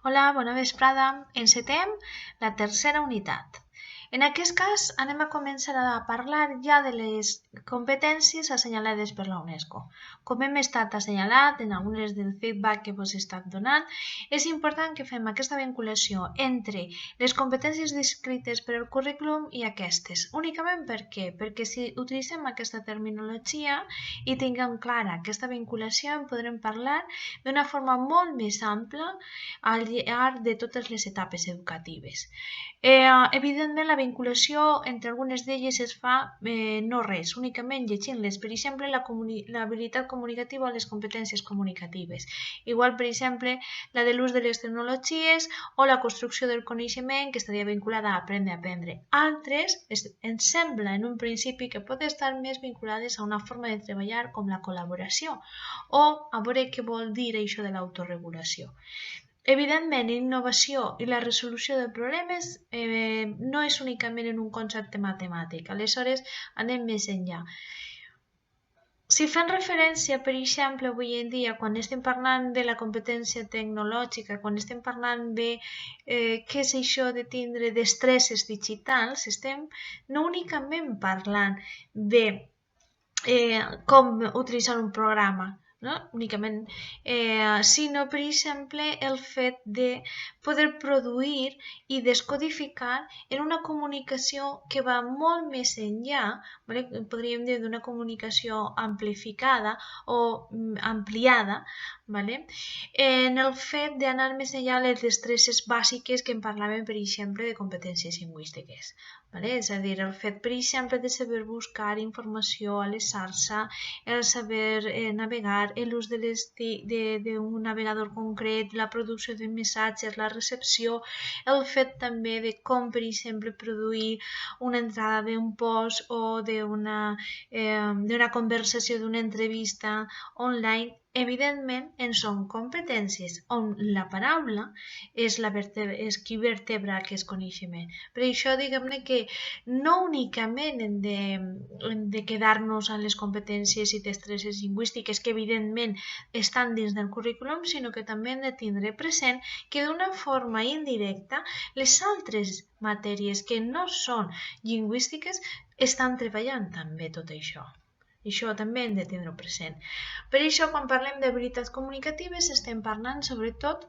Hola, bona vesprada. Encetem la tercera unitat. En aquest cas anem a començar a parlar ja de les competències assenyalades per la UNESCO. Com hem estat assenyalat en algunes del feedback que us he estat donant, és important que fem aquesta vinculació entre les competències descrites per al currículum i aquestes. Únicament per què? Perquè si utilitzem aquesta terminologia i tinguem clara aquesta vinculació, en podrem parlar d'una forma molt més ampla al llarg de totes les etapes educatives. Evidentment, la vinculació entre algunes d'elles es fa no res, únicament llegint-les. Per exemple, l'habilitat comunicativa o les competències comunicatives. Igual, per exemple, la de l'ús de les tecnologies o la construcció del coneixement, que estaria vinculada a aprendre a aprendre. Altres ens sembla en un principi que pot estar més vinculades a una forma de treballar com la col·laboració o a veure què vol dir això de l'autoregulació. Evidentment, innovació i la resolució de problemes no és únicament en un concepte matemàtic, aleshores anem més enllà. Si fem referència, per exemple, avui en dia, quan estem parlant de la competència tecnològica, quan estem parlant de què és això de tindre destreses digitals, estem no únicament parlant de com utilitzar un programa, no? Únicament, sinó, per exemple, el fet de poder produir i descodificar en una comunicació que va molt més enllà, ¿vale? Podríem dir d'una comunicació amplificada o ampliada, ¿vale? En el fet d'anar més enllà de les destreses bàsiques que en parlàvem, per exemple, de competències lingüístiques. ¿Vale? És a dir, el fet, per exemple, de saber buscar informació a les xarxes, el saber navegar, l'ús d'un navegador concret, la producció de missatges, la recepció, el fet també de com, per exemple, produir una entrada d'un post o d'una conversació, d'una entrevista online. Evidentment, en són competències on la paraula és qui vertebra aquest coneixement. Per això, diguem-ne que no únicament hem de quedar-nos en les competències i destreses lingüístiques que evidentment estan dins del currículum, sinó que també hem de tindre present que d'una forma indirecta les altres matèries que no són lingüístiques estan treballant també tot això. Això també hem de tindre present. Per això, quan parlem d'habilitats comunicatives, estem parlant sobretot,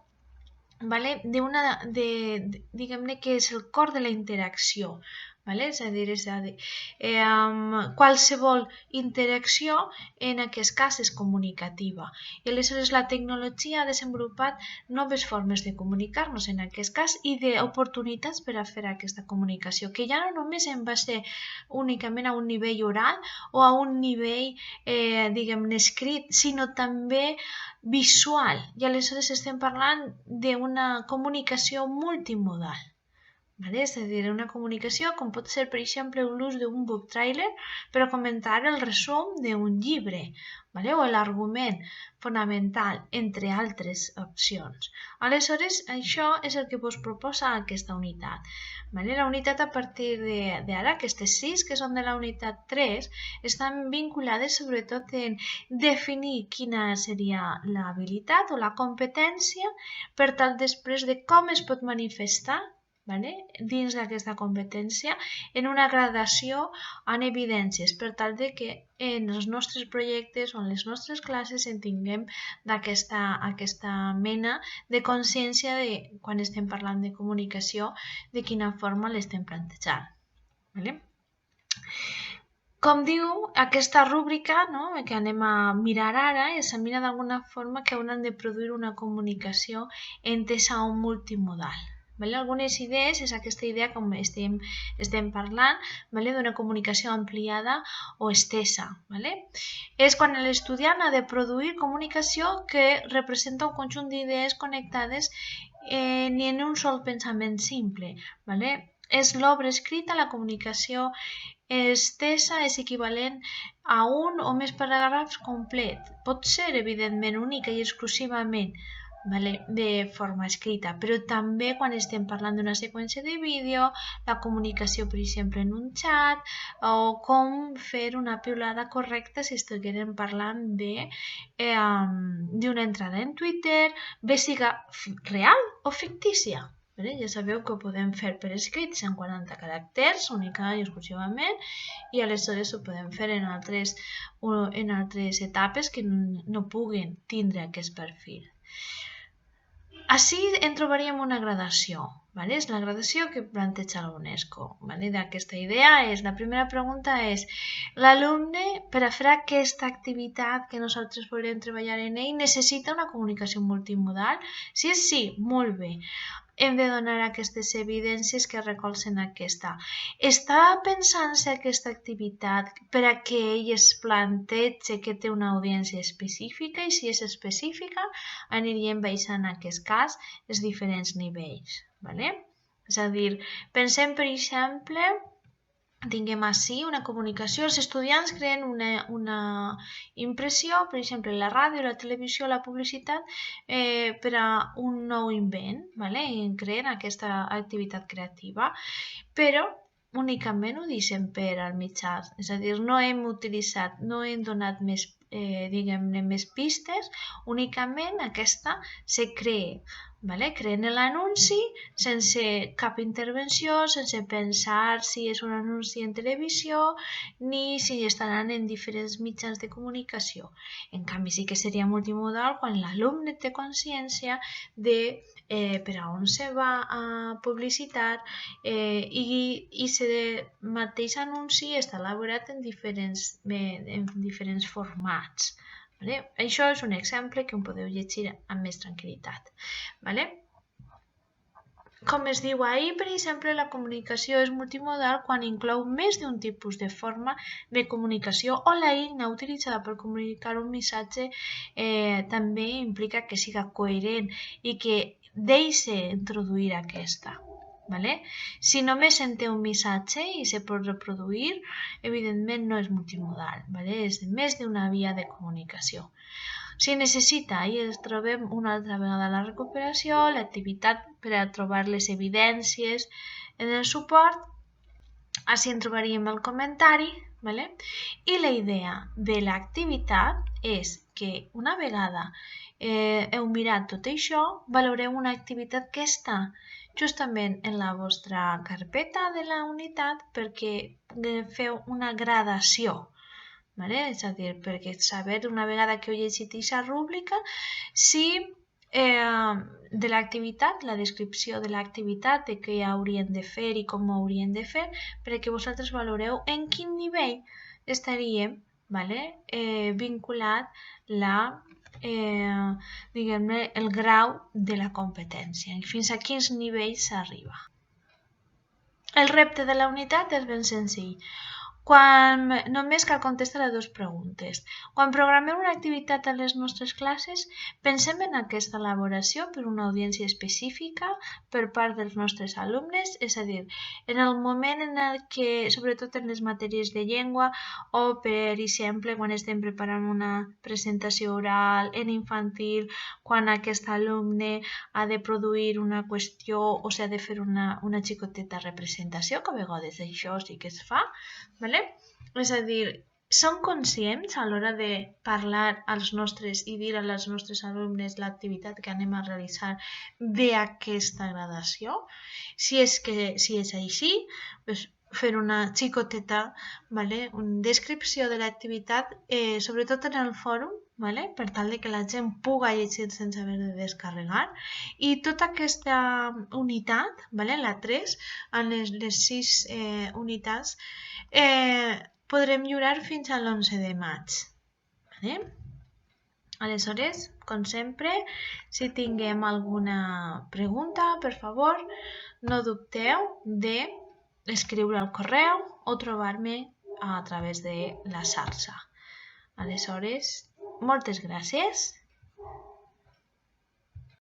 ¿vale? Diguem-ne que és el cor de la interacció. ¿Vale? És a dir, qualsevol interacció en aquest cas és comunicativa. I aleshores la tecnologia ha desenvolupat noves formes de comunicar-nos en aquest cas i d'oportunitats per a fer aquesta comunicació, que ja no només en va ser únicament a un nivell oral o a un nivell, diguem-ne, escrit, sinó també visual. I aleshores estem parlant d'una comunicació multimodal. ¿Vale? És a dir, una comunicació com pot ser, per exemple, l'ús d'un book trailer per a comentar el resum d'un llibre, ¿vale? O l'argument fonamental, entre altres opcions. Aleshores, això és el que us proposa aquesta unitat. ¿Vale? La unitat a partir d'ara, aquestes 6 que són de la unitat 3, estan vinculades sobretot en definir quina seria l'habilitat o la competència per tal després de com es pot manifestar, ¿vale? Dins d'aquesta competència en una gradació en evidències per tal de que en els nostres projectes o en les nostres classes en tinguem aquesta mena de consciència de quan estem parlant de comunicació, de quina forma l'estem plantejant. ¿Vale? Com diu aquesta rúbrica, no, que anem a mirar ara, examina d'alguna forma que hauran de produir una comunicació entesa o multimodal. Vale? Algunes idees és aquesta idea com estem parlant, vale? D'una comunicació ampliada o estesa. Vale? És quan l'estudiant ha de produir comunicació que representa un conjunt d'idees connectades ni en un sol pensament simple. Vale? És l'obra escrita, la comunicació estesa és equivalent a un o més paràgrafs complet. Pot ser, evidentment, única i exclusivament, ¿vale? De forma escrita, però també quan estem parlant d'una seqüència de vídeo, la comunicació, per exemple, en un xat, o com fer una piulada correcta si estiguérem parlant d'una entrada en Twitter, bé siga real o fictícia. Ja sabeu que ho podem fer per escrit, 140 caràcters, únicament i exclusivament, i aleshores ho podem fer en altres etapes que no puguen tindre aquest perfil. Ací en trobaríem una gradació. És la gradació que planteja la UNESCO. D'aquesta idea la primera pregunta és: l'alumne, per a fer aquesta activitat que nosaltres volem treballar en ell, necessita una comunicació multimodal? Si és sí, molt bé. Hem de donar aquestes evidències que recolzen aquesta. Està pensant-se aquesta activitat per a que ell es plantegi que té una audiència específica, i si és específica aniríem baixant en aquest cas els diferents nivells. És a dir, pensem, per exemple, tinguem així una comunicació, els estudiants creen una impressió, per exemple, la ràdio, la televisió, la publicitat, per a un nou invent, i creen aquesta activitat creativa, però únicament ho deixem per al mitjà, és a dir, no hem donat més, diguem-ne, més pistes, únicament aquesta se crea. Creen l'anunci sense cap intervenció, sense pensar si és un anunci en televisió ni si estaran en diferents mitjans de comunicació. En canvi, sí que seria multimodal quan l'alumne té consciència de per a on se va a publicitar i aquest mateix anunci està elaborat en diferents formats. Això és un exemple que podeu llegir amb més tranquil·litat. Com es diu ahir, per exemple, la comunicació és multimodal quan inclou més d'un tipus de forma de comunicació o l'eina utilitzada per comunicar un missatge també implica que siga coherent i que deixi introduir aquesta. Si només en té un missatge i se pot reproduir, evidentment no és multimodal, és més d'una via de comunicació. Si necessita, i ens trobem una altra vegada la recuperació, l'activitat per a trobar les evidències en el suport, així en trobaríem el comentari, i la idea de l'activitat és que una vegada heu mirat tot això, valoreu una activitat que està justament en la vostra carpeta de la unitat perquè feu una gradació. És a dir, perquè saber una vegada que heu llegit aquesta rúbrica si de l'activitat, la descripció de l'activitat, de què haurien de fer i com ho haurien de fer, perquè vosaltres valoreu en quin nivell estaria vinculat diguem-ne, el grau de la competència, fins a quins nivells s'arriba. El repte de la unitat és ben senzill. Només cal contestar a 2 preguntes. Quan programem una activitat a les nostres classes, pensem en aquesta elaboració per una audiència específica per part dels nostres alumnes, és a dir, en el moment en el que, sobretot en les matèries de llengua o, per exemple, quan estem preparant una presentació oral en infantil, quan aquest alumne ha de produir una qüestió o s'ha de fer una xicoteta representació, que a vegades això sí que es fa, és a dir, som conscients a l'hora de parlar als nostres i dir als nostres alumnes l'activitat que anem a realitzar d'aquesta gradació? Si és així, fer una xicoteta descripció de l'activitat, sobretot en el fòrum, per tal que la gent pugui llegir sense haver de descarregar, i tota aquesta unitat, la 3, en les 6 unitats, podrem lliurar fins a l'11 de maig. Aleshores, com sempre, si tinguem alguna pregunta, per favor, no dubteu d'escriure al correu o trobar-me a través de la xarxa. Aleshores, moltes gràcies